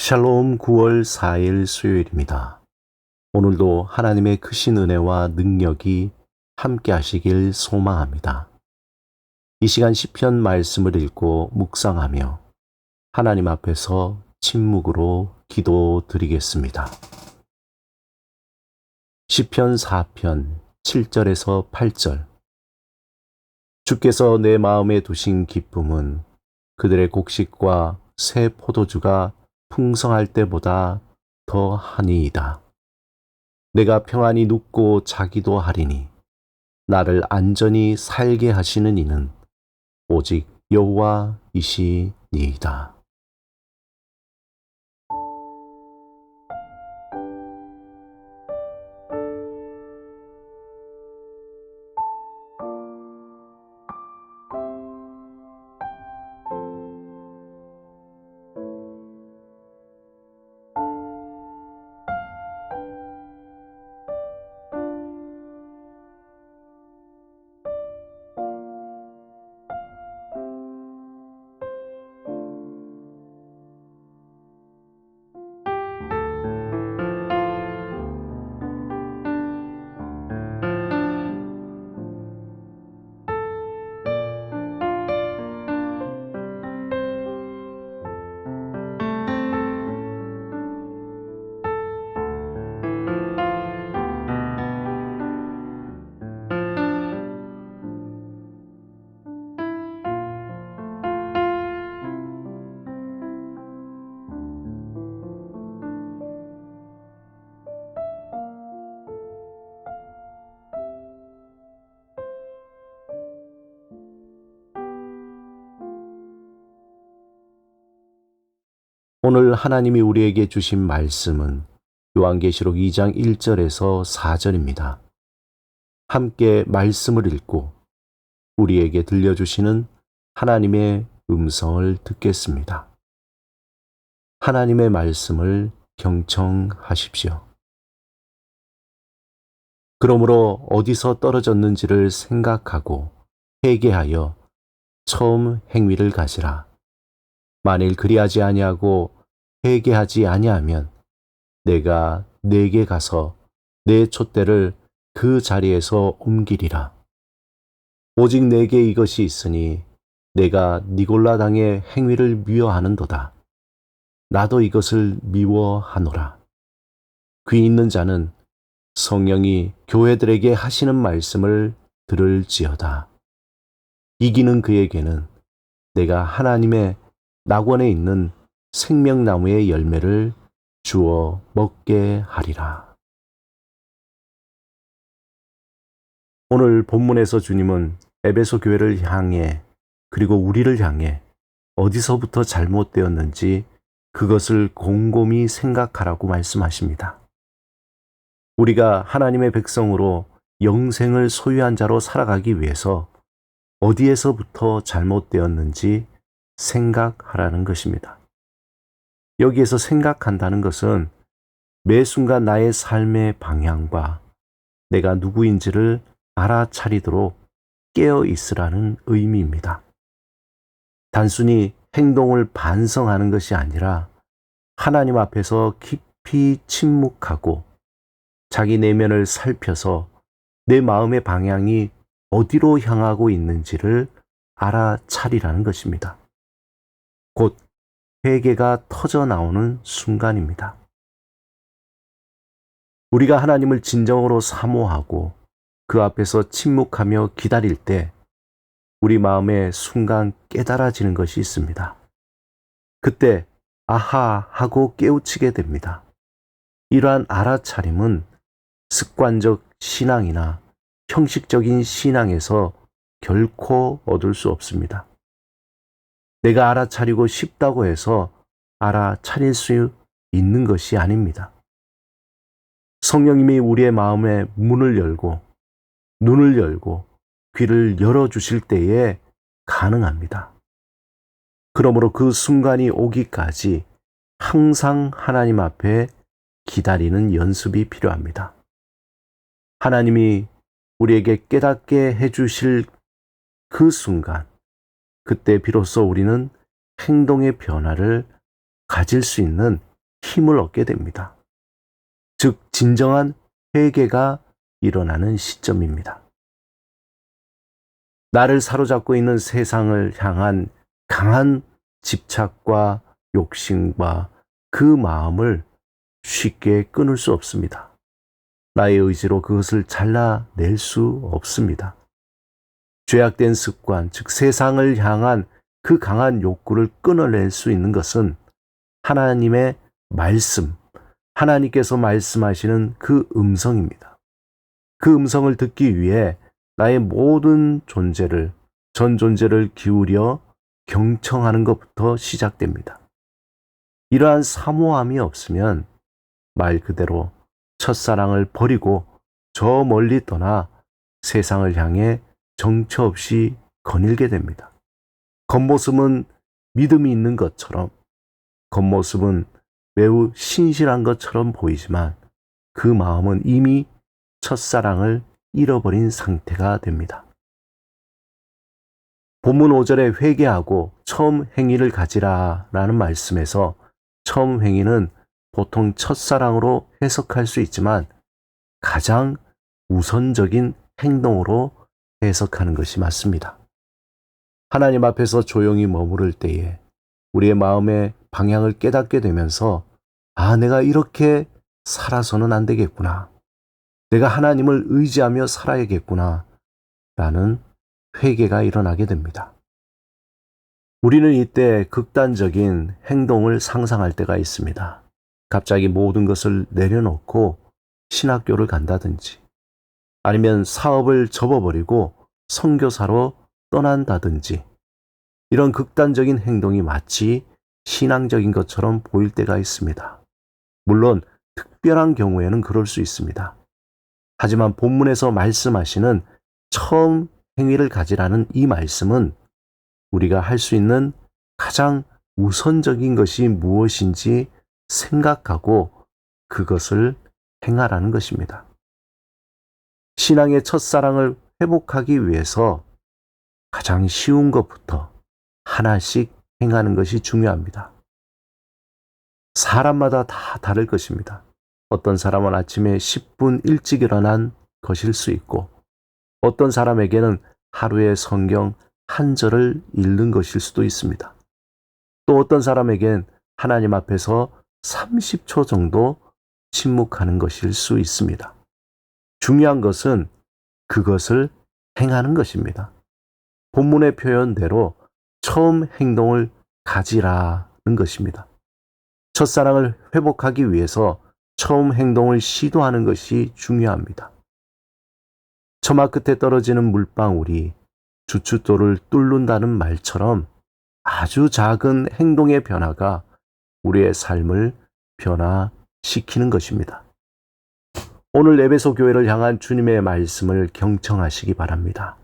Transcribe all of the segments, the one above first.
샬롬 9월 4일 수요일입니다. 오늘도 하나님의 크신 은혜와 능력이 함께 하시길 소망합니다. 이 시간 시편 말씀을 읽고 묵상하며 하나님 앞에서 침묵으로 기도드리겠습니다. 시편 4편 7절에서 8절. 주께서 내 마음에 두신 기쁨은 그들의 곡식과 새 포도주가 풍성할 때보다 더 하니이다. 내가 평안히 눕고 자기도 하리니 나를 안전히 살게 하시는 이는 오직 여호와이시니이다. 오늘 하나님이 우리에게 주신 말씀은 요한계시록 2장 1절에서 4절입니다. 함께 말씀을 읽고 우리에게 들려주시는 하나님의 음성을 듣겠습니다. 하나님의 말씀을 경청하십시오. 그러므로 어디서 떨어졌는지를 생각하고 회개하여 처음 행위를 가지라. 만일 그리하지 아니하고 회개하지 아니하면 내가 네게 가서 내 촛대를 그 자리에서 옮기리라. 오직 내게 이것이 있으니 내가 니골라 당의 행위를 미워하는도다. 나도 이것을 미워하노라. 귀 있는 자는 성령이 교회들에게 하시는 말씀을 들을지어다. 이기는 그에게는 내가 하나님의 낙원에 있는 생명나무의 열매를 주어 먹게 하리라. 오늘 본문에서 주님은 에베소 교회를 향해 그리고 우리를 향해 어디서부터 잘못되었는지 그것을 곰곰이 생각하라고 말씀하십니다. 우리가 하나님의 백성으로 영생을 소유한 자로 살아가기 위해서 어디에서부터 잘못되었는지 생각하라는 것입니다. 여기에서 생각한다는 것은 매 순간 나의 삶의 방향과 내가 누구인지를 알아차리도록 깨어 있으라는 의미입니다. 단순히 행동을 반성하는 것이 아니라 하나님 앞에서 깊이 침묵하고 자기 내면을 살펴서 내 마음의 방향이 어디로 향하고 있는지를 알아차리라는 것입니다. 곧 회개가 터져 나오는 순간입니다. 우리가 하나님을 진정으로 사모하고 그 앞에서 침묵하며 기다릴 때 우리 마음에 순간 깨달아지는 것이 있습니다. 그때 아하 하고 깨우치게 됩니다. 이러한 알아차림은 습관적 신앙이나 형식적인 신앙에서 결코 얻을 수 없습니다. 내가 알아차리고 싶다고 해서 알아차릴 수 있는 것이 아닙니다. 성령님이 우리의 마음에 문을 열고 눈을 열고 귀를 열어주실 때에 가능합니다. 그러므로 그 순간이 오기까지 항상 하나님 앞에 기다리는 연습이 필요합니다. 하나님이 우리에게 깨닫게 해주실 그 순간, 그때 비로소 우리는 행동의 변화를 가질 수 있는 힘을 얻게 됩니다. 즉, 진정한 회개가 일어나는 시점입니다. 나를 사로잡고 있는 세상을 향한 강한 집착과 욕심과 그 마음을 쉽게 끊을 수 없습니다. 나의 의지로 그것을 잘라낼 수 없습니다. 죄악된 습관, 즉 세상을 향한 그 강한 욕구를 끊어낼 수 있는 것은 하나님의 말씀, 하나님께서 말씀하시는 그 음성입니다. 그 음성을 듣기 위해 나의 모든 존재를, 전 존재를 기울여 경청하는 것부터 시작됩니다. 이러한 사모함이 없으면 말 그대로 첫사랑을 버리고 저 멀리 떠나 세상을 향해 정처 없이 거닐게 됩니다. 겉모습은 믿음이 있는 것처럼, 겉모습은 매우 신실한 것처럼 보이지만 그 마음은 이미 첫사랑을 잃어버린 상태가 됩니다. 본문 5절에 회개하고 처음 행위를 가지라 라는 말씀에서 처음 행위는 보통 첫사랑으로 해석할 수 있지만 가장 우선적인 행동으로 해석하는 것이 맞습니다. 하나님 앞에서 조용히 머무를 때에 우리의 마음의 방향을 깨닫게 되면서 내가 이렇게 살아서는 안 되겠구나. 내가 하나님을 의지하며 살아야겠구나. 라는 회개가 일어나게 됩니다. 우리는 이때 극단적인 행동을 상상할 때가 있습니다. 갑자기 모든 것을 내려놓고 신학교를 간다든지 아니면 사업을 접어버리고 선교사로 떠난다든지 이런 극단적인 행동이 마치 신앙적인 것처럼 보일 때가 있습니다. 물론 특별한 경우에는 그럴 수 있습니다. 하지만 본문에서 말씀하시는 처음 행위를 가지라는 이 말씀은 우리가 할 수 있는 가장 우선적인 것이 무엇인지 생각하고 그것을 행하라는 것입니다. 신앙의 첫사랑을 회복하기 위해서 가장 쉬운 것부터 하나씩 행하는 것이 중요합니다. 사람마다 다 다를 것입니다. 어떤 사람은 아침에 10분 일찍 일어난 것일 수 있고 어떤 사람에게는 하루에 성경 한 절을 읽는 것일 수도 있습니다. 또 어떤 사람에겐 하나님 앞에서 30초 정도 침묵하는 것일 수 있습니다. 중요한 것은 그것을 행하는 것입니다. 본문의 표현대로 처음 행동을 가지라는 것입니다. 첫사랑을 회복하기 위해서 처음 행동을 시도하는 것이 중요합니다. 처마 끝에 떨어지는 물방울이 주춧돌을 뚫는다는 말처럼 아주 작은 행동의 변화가 우리의 삶을 변화시키는 것입니다. 오늘 에베소 교회를 향한 주님의 말씀을 경청하시기 바랍니다.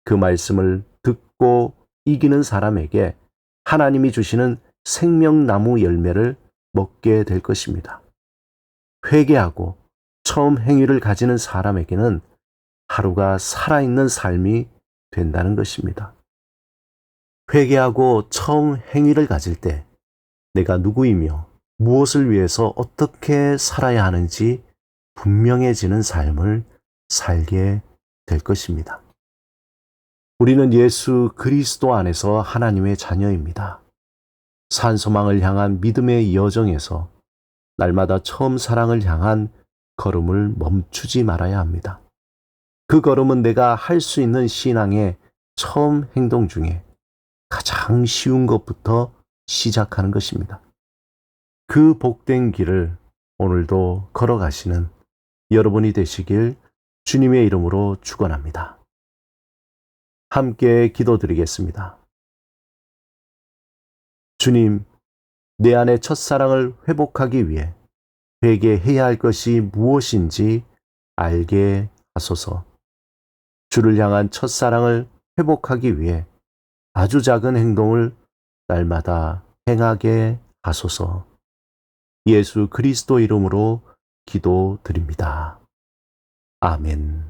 그 말씀을 듣고 이기는 사람에게 하나님이 주시는 생명나무 열매를 먹게 될 것입니다. 회개하고 처음 행위를 가지는 사람에게는 하루가 살아있는 삶이 된다는 것입니다. 회개하고 처음 행위를 가질 때 내가 누구이며 무엇을 위해서 어떻게 살아야 하는지 분명해지는 삶을 살게 될 것입니다. 우리는 예수 그리스도 안에서 하나님의 자녀입니다. 산소망을 향한 믿음의 여정에서 날마다 처음 사랑을 향한 걸음을 멈추지 말아야 합니다. 그 걸음은 내가 할 수 있는 신앙의 처음 행동 중에 가장 쉬운 것부터 시작하는 것입니다. 그 복된 길을 오늘도 걸어가시는 여러분이 되시길 주님의 이름으로 축원합니다. 함께 기도드리겠습니다. 주님, 내 안의 첫사랑을 회복하기 위해 회개해야 할 것이 무엇인지 알게 하소서. 주를 향한 첫사랑을 회복하기 위해 아주 작은 행동을 날마다 행하게 하소서. 예수 그리스도 이름으로 기도드립니다. 아멘.